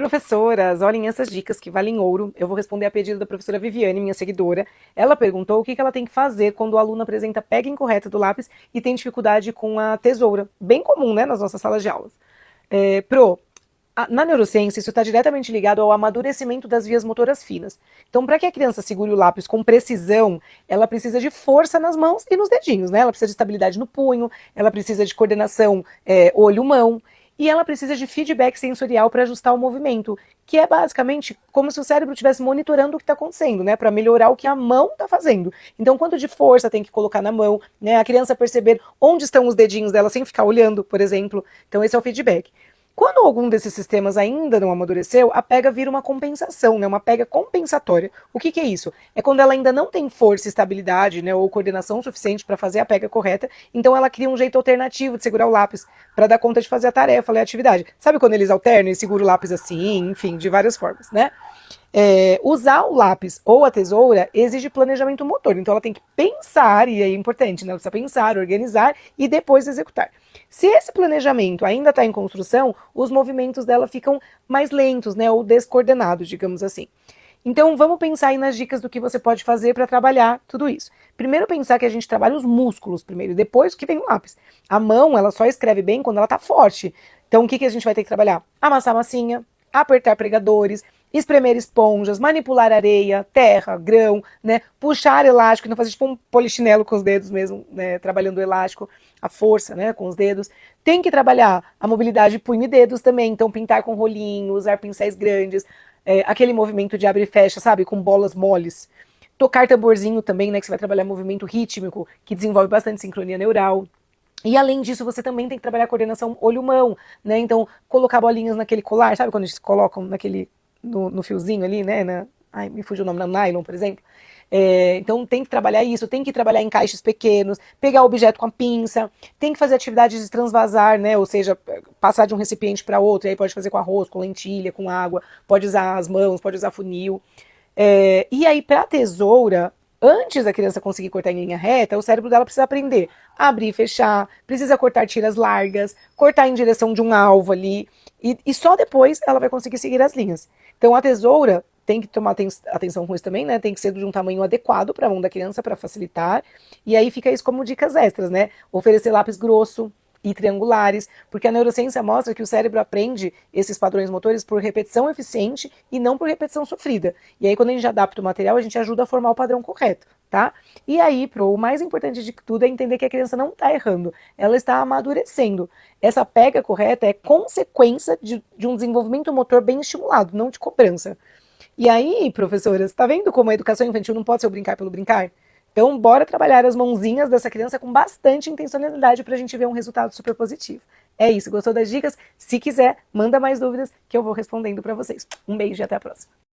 Professoras, olhem essas dicas que valem ouro. Eu vou responder a pedido da professora Viviane, minha seguidora. Ela perguntou o que ela tem que fazer quando o aluno apresenta pega incorreta do lápis e tem dificuldade com a tesoura. Bem comum, né, nas nossas salas de aulas. Na neurociência, isso está diretamente ligado ao amadurecimento das vias motoras finas. Então, para que a criança segure o lápis com precisão, ela precisa de força nas mãos e nos dedinhos, né? Ela precisa de estabilidade no punho, ela precisa de coordenação olho-mão, e ela precisa de feedback sensorial para ajustar o movimento, que é basicamente como se o cérebro estivesse monitorando o que está acontecendo, né, para melhorar o que a mão está fazendo. Então, quanto de força tem que colocar na mão, né, a criança perceber onde estão os dedinhos dela sem ficar olhando, por exemplo. Então, esse é o feedback. Quando algum desses sistemas ainda não amadureceu, a pega vira uma compensação, né, uma pega compensatória. O que é isso? É quando ela ainda não tem força, estabilidade, né, ou coordenação suficiente para fazer a pega correta, então ela cria um jeito alternativo de segurar o lápis para dar conta de fazer a tarefa, a atividade. Sabe quando eles alternam e seguram o lápis assim, enfim, de várias formas, né? Usar o lápis ou a tesoura exige planejamento motor, então ela tem que pensar, e é importante, né? Ela precisa pensar, organizar e depois executar. Se esse planejamento ainda está em construção, os movimentos dela ficam mais lentos, né? Ou descoordenados, digamos assim. Então, vamos pensar aí nas dicas do que você pode fazer para trabalhar tudo isso. Primeiro, pensar que a gente trabalha os músculos primeiro, depois que vem o lápis. A mão, ela só escreve bem quando ela está forte. Então, o que a gente vai ter que trabalhar? Amassar massinha, apertar pregadores, espremer esponjas, manipular areia, terra, grão, né? Puxar elástico, não fazer tipo um polichinelo com os dedos mesmo, né? Trabalhando o elástico, a força, né? Com os dedos. Tem que trabalhar a mobilidade de punho e dedos também, então pintar com rolinho, usar pincéis grandes, aquele movimento de abre e fecha, sabe? Com bolas moles. Tocar tamborzinho também, né? Que você vai trabalhar movimento rítmico, que desenvolve bastante sincronia neural. E além disso, você também tem que trabalhar a coordenação olho-mão, né? Então, colocar bolinhas naquele colar, sabe quando eles colocam naquele, no fiozinho ali, né? Ai, me fugiu o nome, na nylon, por exemplo. Então, tem que trabalhar isso, tem que trabalhar em caixes pequenos, pegar o objeto com a pinça, tem que fazer atividades de transvasar, né? Ou seja, passar de um recipiente para outro, e aí pode fazer com arroz, com lentilha, com água, pode usar as mãos, pode usar funil. E aí, para a tesoura, antes da criança conseguir cortar em linha reta, o cérebro dela precisa aprender a abrir e fechar, precisa cortar tiras largas, cortar em direção de um alvo ali, e só depois ela vai conseguir seguir as linhas. Então, a tesoura tem que tomar atenção com isso também, né? Tem que ser de um tamanho adequado para a mão da criança para facilitar. E aí fica isso como dicas extras, né? Oferecer lápis grosso e triangulares, porque a neurociência mostra que o cérebro aprende esses padrões motores por repetição eficiente e não por repetição sofrida. E aí, quando a gente adapta o material, a gente ajuda a formar o padrão correto, tá? E aí, o mais importante de tudo é entender que a criança não está errando, ela está amadurecendo. Essa pega correta é consequência de um desenvolvimento motor bem estimulado, não de cobrança. E aí, professoras, tá vendo como a educação infantil não pode ser o brincar pelo brincar? Então, bora trabalhar as mãozinhas dessa criança com bastante intencionalidade para a gente ver um resultado super positivo. É isso, gostou das dicas? Se quiser, manda mais dúvidas que eu vou respondendo para vocês. Um beijo e até a próxima.